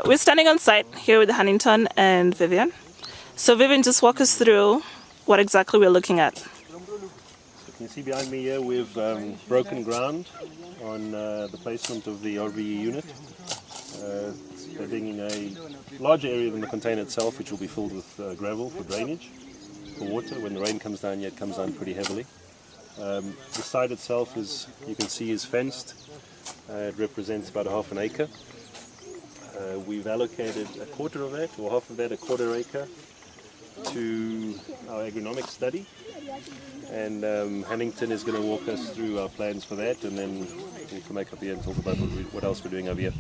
We're standing on site here with Huntington and Vivian. So Vivian, just walk us through what exactly we're looking at. You can see behind me here we've broken ground on the placement of the RVE unit. They're digging a larger area than the container itself, which will be filled with gravel for drainage, for water. When the rain comes down here, it comes down pretty heavily. The site itself, is, you can see, is fenced. It represents about half an acre. We've allocated a quarter of that, or half of that, a quarter acre, to our agronomic study, and Huntington is going to walk us through our plans for that, and then we'll come back up here and talk about what else we're doing over here.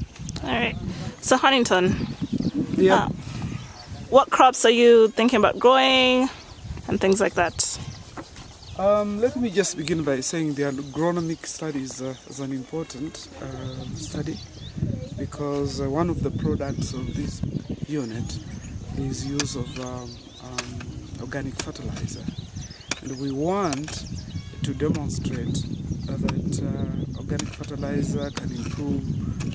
All right. So Huntington, Yeah. what crops are you thinking about growing and things like that? Let me just begin by saying the agronomic study is an important study, because one of the products of this unit is use of organic fertilizer, and we want to demonstrate that organic fertilizer can improve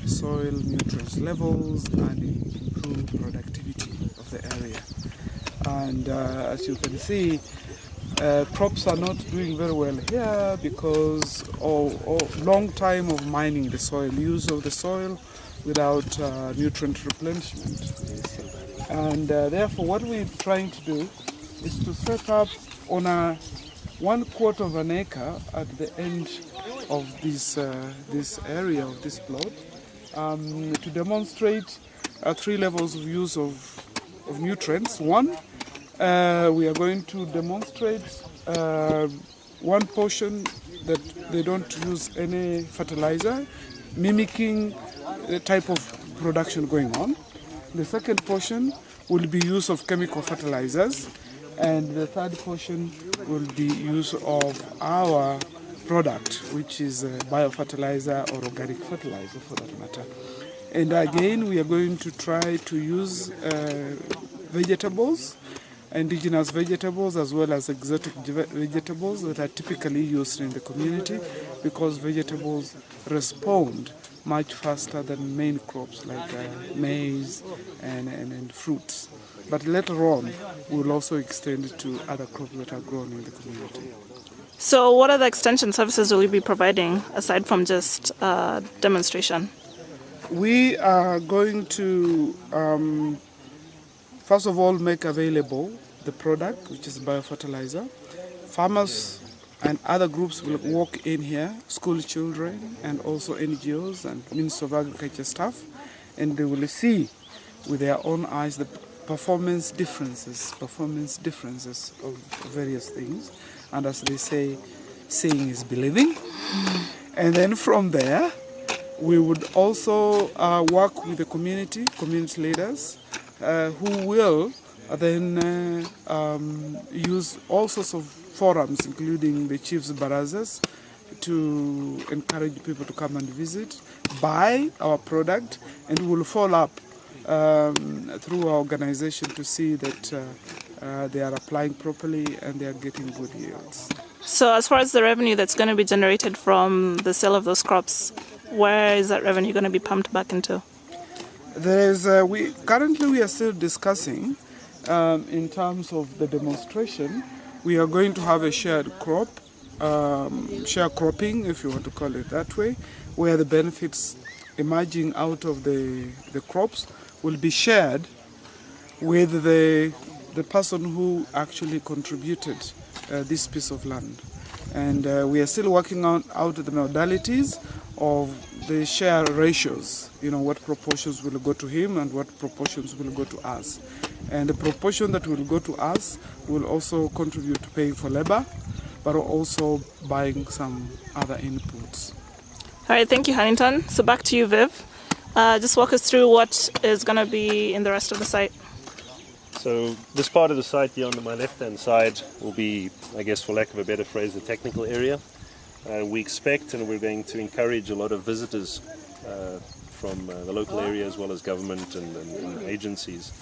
soil nutrient levels and improve productivity of the area. And as you can see, crops are not doing very well here because of long time of mining the soil, use of the soil without nutrient replenishment. And therefore what we're trying to do is to set up on a 1/4 of an acre at the end of this area of this plot, to demonstrate 3 levels of use of nutrients. One, we are going to demonstrate one portion that they don't use any fertilizer, mimicking the type of production going on. The second portion will be use of chemical fertilizers, and the third portion will be use of our product, which is biofertilizer or organic fertilizer for that matter. And again, we are going to try to use vegetables, indigenous vegetables as well as exotic vegetables that are typically used in the community, because vegetables respond much faster than main crops like maize and fruits. But later on, we'll also extend it to other crops that are grown in the community. So what other extension services will you be providing aside from just demonstration? We are going to, first of all, make available the product, which is biofertilizer. Farmers and other groups will walk in here, school children and also NGOs and Ministry of Agriculture staff, and they will see with their own eyes the performance differences of various things. And as they say, seeing is believing. And then from there, we would also work with the community leaders who will then use all sorts of forums, including the chiefs' barazas, to encourage people to come and visit, buy our product, and we will follow up through our organization to see that they are applying properly and they are getting good yields. So as far as the revenue that's going to be generated from the sale of those crops, where is that revenue going to be pumped back into? Currently we are still discussing in terms of the demonstration. We are going to have a shared crop, shared cropping, if you want to call it that way, where the benefits emerging out of the crops will be shared with the person who actually contributed this piece of land. And we are still working out the modalities of the share ratios, what proportions will go to him and what proportions will go to us. And the proportion that will go to us will also contribute to paying for labor, but also buying some other inputs. All right, thank you, Huntington. So back to you, Viv. Just walk us through what is going to be in the rest of the site. So this part of the site here on my left-hand side will be, I guess for lack of a better phrase, the technical area. We expect and we're going to encourage a lot of visitors from the local area as well as government and agencies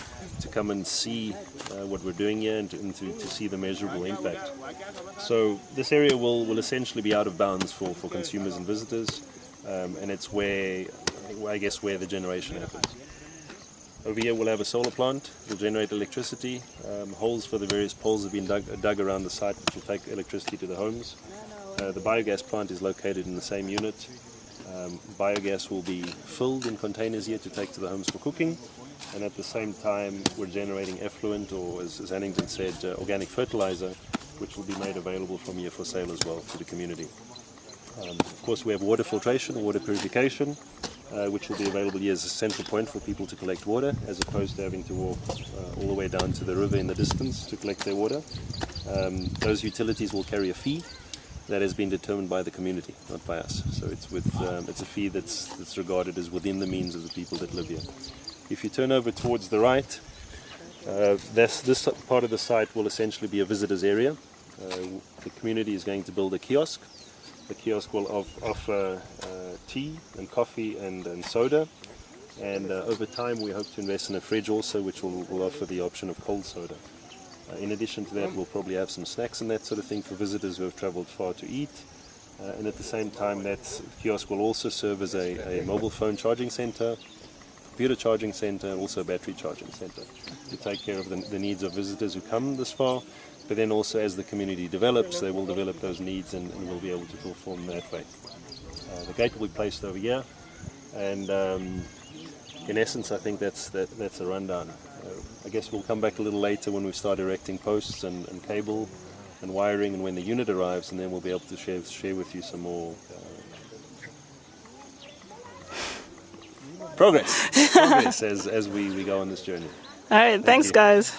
to come and see what we're doing here and to see the measurable impact. So this area will essentially be out of bounds for consumers and visitors, and it's where I guess, where the generation happens. Over here we'll have a solar plant. It will generate electricity. Holes for the various poles have been dug around the site, which will take electricity to the homes. The biogas plant is located in the same unit. Biogas will be filled in containers here to take to the homes for cooking, and at the same time we're generating effluent, or as Hannington said, organic fertilizer, which will be made available from here for sale as well to the community. Of course, we have water filtration, water purification, which will be available here as a central point for people to collect water, as opposed to having to walk all the way down to the river in the distance to collect their water. Those utilities will carry a fee that has been determined by the community, not by us. So it's a fee that's regarded as within the means of the people that live here. If you turn over towards the right, this part of the site will essentially be a visitors area. The community is going to build a kiosk. The kiosk will offer tea and coffee and soda, and over time we hope to invest in a fridge also, which will offer the option of cold soda. In addition to that, we'll probably have some snacks and that sort of thing for visitors who have travelled far to eat. And at the same time, that kiosk will also serve as a mobile phone charging centre, computer charging centre, and also a battery charging centre to take care of the needs of visitors who come this far. But then also, as the community develops, they will develop those needs and we'll be able to perform that way. The gate will be placed over here, and in essence, I think that's a rundown. I guess we'll come back a little later when we start erecting posts and cable and wiring, and when the unit arrives, and then we'll be able to share with you some more progress as we go on this journey. All right, thanks guys.